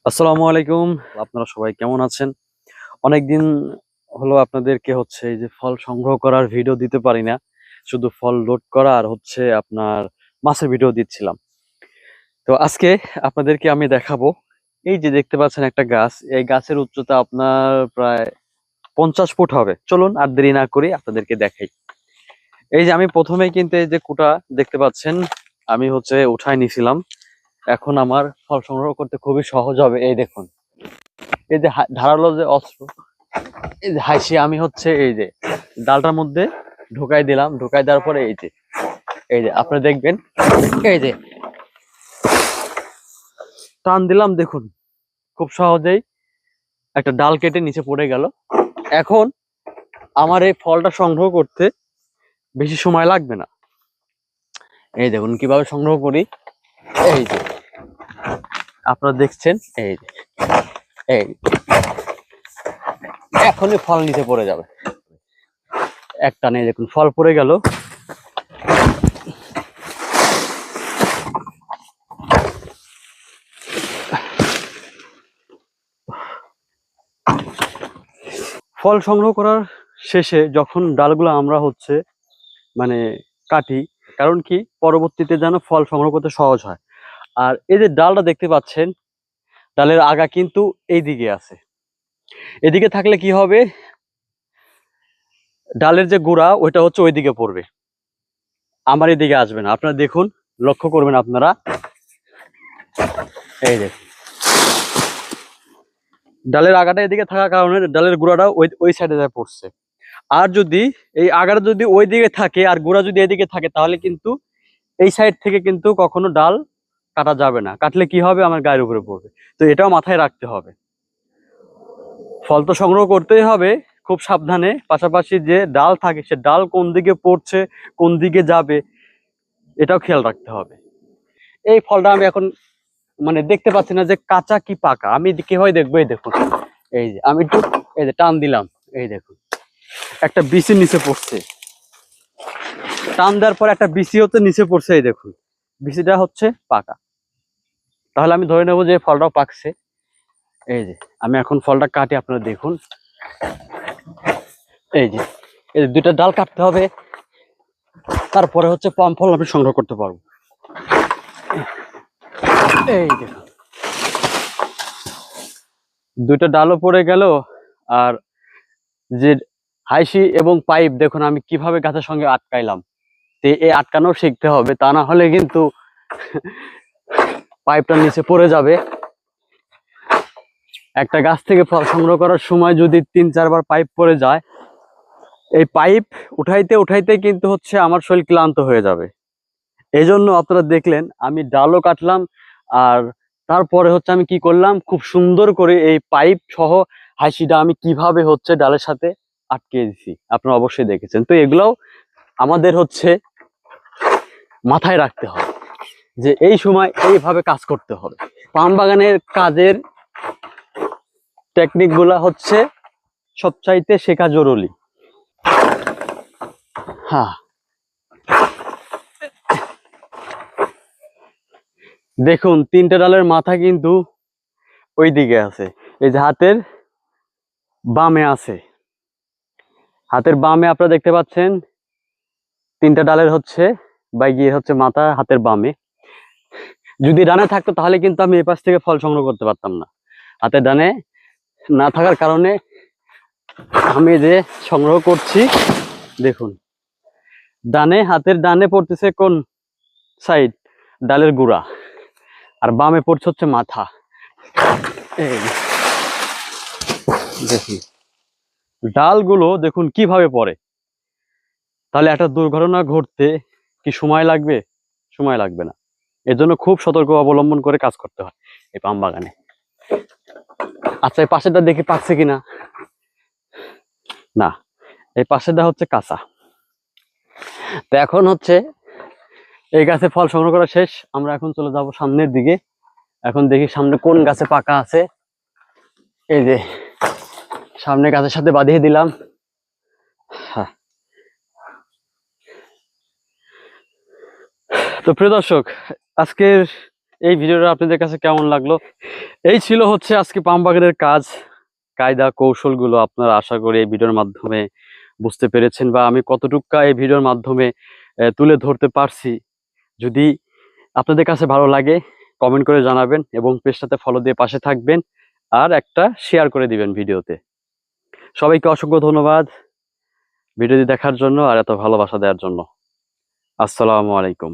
আসসালামু আলাইকুম। আপনারা সবাই কেমন আছেন? অনেকদিন হলো আপনাদেরকে এই যে ফল সংগ্রহ করার ভিডিও দিতে পারি না। শুধু ফল লোড করা আর আপনার মাছের ভিডিও দিচ্ছিলাম। তো আজকে আপনাদেরকে আমি দেখাবো, এই যে দেখতে পাচ্ছেন একটা গাছ, এই গাছের উচ্চতা আপনার প্রায় 50 ফুট হবে। চলুন আর দেরি না করি আপনাদেরকে দেখাই। এই যে আমি প্রথমেই কিন্তু এই যে কুটা দেখতে পাচ্ছেন, আমি উঠায় নিছিলাম। এখন আমার ফল সংগ্রহ করতে খুবই সহজ হবে। এই দেখুন, এই যে ধারালো যে অস্ত্র, এই যে হাসি আমি এই যে ডালটার মধ্যে ঢুকাই দিলাম। ঢুকাই দেওয়ার পরে এই যে আপনি দেখবেন, এই যে টান দিলাম, দেখুন খুব সহজেই একটা ডাল কেটে নিচে পড়ে গেল। এখন আমার এই ফলটা সংগ্রহ করতে বেশি সময় লাগবে না। এই দেখুন কিভাবে সংগ্রহ করি। এই যে আপনারা দেখছেন, এই যে এই এখনই ফল নিচে পড়ে যাবে। একটা নেই, দেখুন ফল পড়ে গেল। ফল সংগ্রহ করার শেষে যখন ডালগুলো আমরা মানে কাটি, কারণ কি পরবর্তীতে যেন ফল সংগ্রহ করতে সহজ হয়। আর এই যে ডালটা দেখতে পাচ্ছেন, ডালের আগা কিন্তু এই দিকে আছে। এদিকে থাকলে কি হবে, ডালের যে গোড়া ওইটা ওইদিকে পড়বে, আমার এদিকে আসবে না। আপনারা দেখুন, লক্ষ্য করবেন আপনারা, এই যে ডালের আগাটা এদিকে থাকার কারণে ডালের গোড়াটা ওই সাইডে যায় পড়ছে। আর যদি এই আগাটা যদি ওই দিকে থাকে আর গোড়া যদি এদিকে থাকে, তাহলে কিন্তু এই সাইড থেকে কিন্তু কখনো ডাল কাটা যাবে না। কাটলে কি হবে, আমার গায়ের উপরে পড়বে। তো এটাও মাথায় রাখতে হবে। ফল তো সংগ্রহ করতেই হবে খুব সাবধানে, পাশাপাশি যে ডাল থাকে সে ডাল কোন দিকে পড়ছে, কোন দিকে যাবে, এটাও খেয়াল রাখতে হবে। এই ফলটা আমি এখন দেখতে পাচ্ছি না যে কাঁচা কি পাকা, আমি কিভাবে দেখবো? এই দেখুন, এই যে আমি একটু এই যে টান দিলাম, এই দেখুন একটা বিচির নিচে পড়ছে। টান দেওয়ার পর একটা বিচি নিচে পড়ছে। এই দেখুন বিচিটা পাকা, তাহলে আমি ধরে নেবো যে ফলটাও পাকছে। এই যে আমি এখন ফলটা কাটি, আপনারা দেখুন। এই যে এই দুইটা ডাল কাটতে হবে, তারপরে পাম ফল আমি সংগ্রহ করতে পারবো। এই দেখুন দুইটা ডালও পড়ে গেল। আর যে হাইসি এবং পাইপ দেখুন আমি কিভাবে গাছের সঙ্গে আটকাইলাম। তো এই আটকানো শিখতে হবে, তা না হলে কিন্তু পাইপটা নিচে পড়ে যাবে। একটা গাছ থেকে ফল সংগ্রহ করার সময় যদি 3-4 বার পাইপ পড়ে যায়, এই পাইপ উঠাইতে উঠাইতে কিন্তু আমার শরীর ক্লান্ত হয়ে যাবে। এই জন্য আপনারা দেখলেন আমি ডালও কাটলাম, আর তারপরে আমি কি করলাম, খুব সুন্দর করে এই পাইপ সহ হাসিটা আমি কিভাবে ডালের সাথে আটকে দিছি, আপনারা অবশ্যই দেখেছেন। তো এগুলাও আমাদের মাথায় রাখতে হবে যে এই সময় এইভাবে কাজ করতে হবে। পাম বাগানের কাজের টেকনিক গুলা সবচাইতে শেখা জরুরি। হ্যাঁ, দেখুন 3টে ডালের মাথা কিন্তু ওই দিকে আছে। এই যে হাতের বামে আছে, হাতের বামে আপনারা দেখতে পাচ্ছেন 3টা ডালের বা গিয়ে মাথা হাতের বামে। যদি ডানে থাকতো তাহলে কিন্তু আমি এই পাশ থেকে ফল সংগ্রহ করতে পারতাম না। হাতের ডানে না থাকার কারণে আমি যে সংগ্রহ করছি, দেখুন হাতের ডানে পড়তেছে কোন সাইড, ডালের গুড়া, আর বামে পড়ছে মাথা। এই দেখুন ডালগুলো দেখুন কিভাবে পড়ে। তাহলে একটা দুর্ঘটনা ঘটতে কি সময় লাগবে? সময় লাগবে না। এর জন্য খুব সতর্ক অবলম্বন করে কাজ করতে হয় এই পাম বাগানে। আচ্ছা, এই পাশেরটা দেখি পাকছে কিনা। না, এই পাশেরটা কাঁচা। তো এখন এই গাছে ফল সংগ্রহ করা শেষ, আমরা এখন চলে যাব সামনের দিকে। এখন দেখি সামনে কোন গাছে পাকা আছে। এই যে সামনে গাছের সাথে বাঁধিয়ে দিলাম। হ্যাঁ, তো প্রিয় দর্শক, আজকের এই ভিডিওটা আপনাদের কাছে কেমন লাগলো? এই ছিল হচ্ছে আজকে পাম বাগানের কাজ, কায়দা কৌশলগুলো। আপনারা আশা করি এই ভিডিওর মাধ্যমে বুঝতে পেরেছেন, বা আমি কতটুকু এই ভিডিওর মাধ্যমে তুলে ধরতে পারছি। যদি আপনাদের কাছে ভালো লাগে কমেন্ট করে জানাবেন, এবং পেজটাতে ফলো দিয়ে পাশে থাকবেন, আর একটা শেয়ার করে দিবেন ভিডিওতে। সবাইকে অসংখ্য ধন্যবাদ ভিডিওটি দেখার জন্য আর এত ভালোবাসা দেওয়ার জন্য। আসসালামু আলাইকুম।